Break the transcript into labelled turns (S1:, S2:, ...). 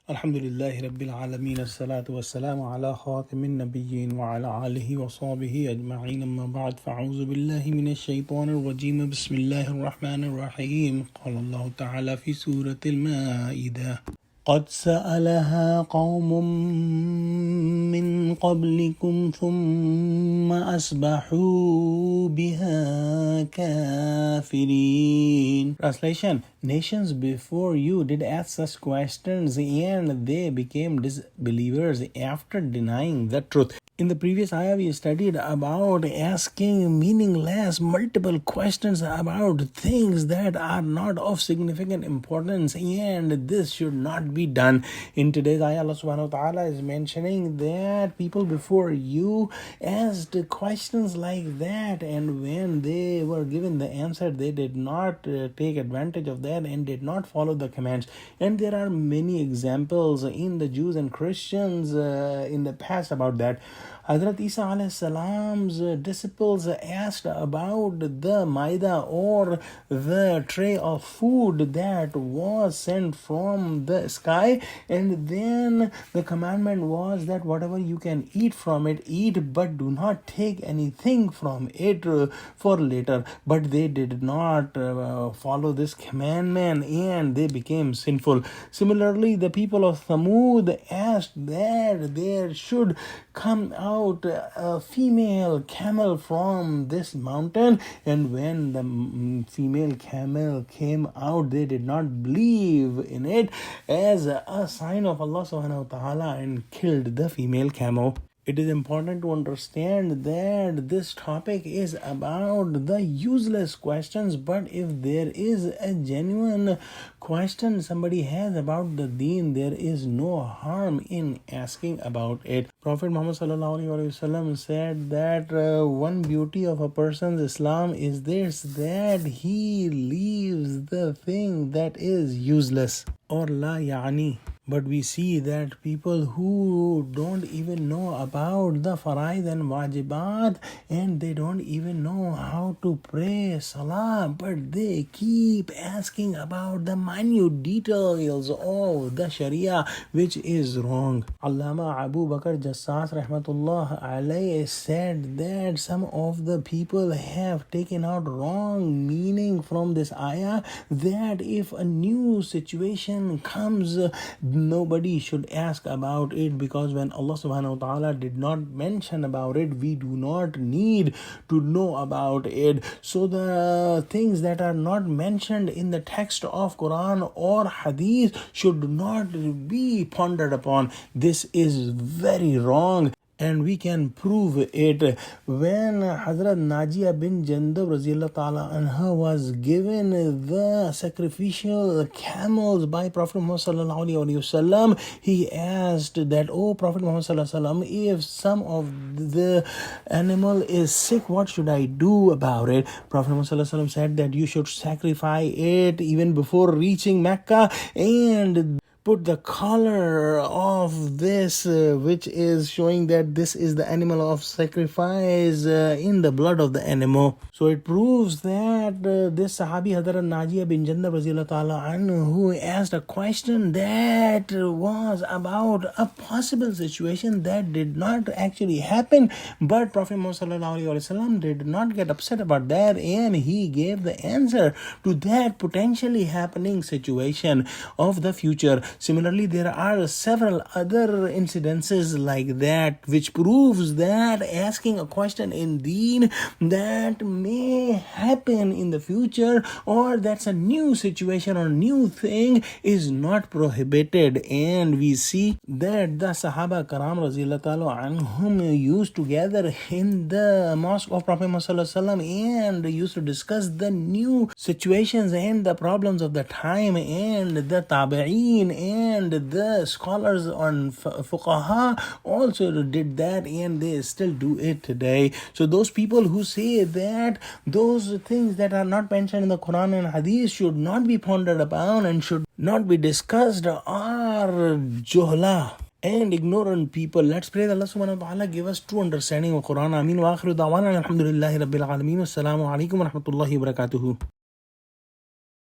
S1: Alhamdulillahi Rabbil Alameen. As-salatu was-salamu ala khatimin nabiyyin wa ala alihi wa sahbihi ajma'in. Amma ba'd. Fa'auzu billahi minash shaitanir rajim. Bismillahir rahmanir rahim. Qala Allah ta'ala fi Surah Al-Maeda. قد سألها قوم من قبلكم ثم أصبحوا بها كافرين. Translation: Nations before you did ask such questions and they became disbelievers after denying the truth. In the previous ayah, we studied about asking meaningless multiple questions about things that are not of significant importance, and this should not be done. In today's ayah, Allah subhanahu wa ta'ala is mentioning that people before you asked questions like that, and when they were given the answer, they did not take advantage of that and did not follow the commands. And there are many examples in the Jews and Christians in the past about that. Hazrat Isa alayhi salam's disciples asked about the Maida, or the tray of food that was sent from the sky, and then the commandment was that whatever you can eat from it, eat, but do not take anything from it for later. But they did not follow this commandment and they became sinful. Similarly, the people of Thamud asked that there should come out a female camel from this mountain, and when the female camel came out, they did not believe in it as a sign of Allah subhanahu wa ta'ala and killed the female camel. It is important to understand that this topic is about the useless questions, but if there is a genuine question somebody has about the deen, there is no harm in asking about it. Prophet Muhammad sallallahu alaihi wasallam said that one beauty of a person's Islam is this, that he leaves the thing that is useless or la ya'ni. But we see that people who don't even know about the faraid and wajibat, and they don't even know how to pray salah, but they keep asking about the minute details of the sharia, which is wrong. Allama Abu Bakr Jassas rahmatullah alayhi said that some of the people have taken out wrong meaning from this ayah, that if a new situation comes, nobody should ask about it, because when Allah subhanahu wa ta'ala did not mention about it, we do not need to know about it. So the things that are not mentioned in the text of Quran or Hadith should not be pondered upon. This is very wrong, and we can prove it. When Hazrat Najia bin Jandab Raziyallahu Ta'ala Anha was given the sacrificial camels by Prophet Muhammad Sallallahu Alaihi Wasallam, he asked that, "Oh Prophet Muhammad Sallallahu Alaihi Wasallam, if some of the animal is sick, what should I do about it?" Prophet Muhammad Sallallahu Alaihi Wasallam said that you should sacrifice it even before reaching Mecca, and put the color of this, which is showing that this is the animal of sacrifice, in the blood of the animal. So it proves that this Sahabi Hazrat Najia bin Jandab Raziyallahu Ta'ala anhu, who asked a question that was about a possible situation that did not actually happen, but Prophet Muhammad Sallallahu Alaihi Wasallam did not get upset about that, and he gave the answer to that potentially happening situation of the future. Similarly, there are several other incidences like that, which proves that asking a question in deen that may happen in the future, or that's a new situation or new thing, is not prohibited. And we see that the Sahaba Karam Raziyallahu Ta'ala anhum used to gather in the mosque of Prophet Muhammad Sallallahu Alaihi Wasallam and used to discuss the new situations and the problems of the time, and the tabi'een and the scholars on fuqaha also did that, and they still do it today. So those people who say that those things that are not mentioned in the Quran and Hadith should not be pondered upon and should not be discussed are johla and ignorant people. Let's pray that Allah subhanahu wa ta'ala give us true understanding of Quran. Ameen wa akhiru da'wana alhamdulillahi rabbil alameen. Assalamu alaikum wa rahmatullahi wa barakatuhu.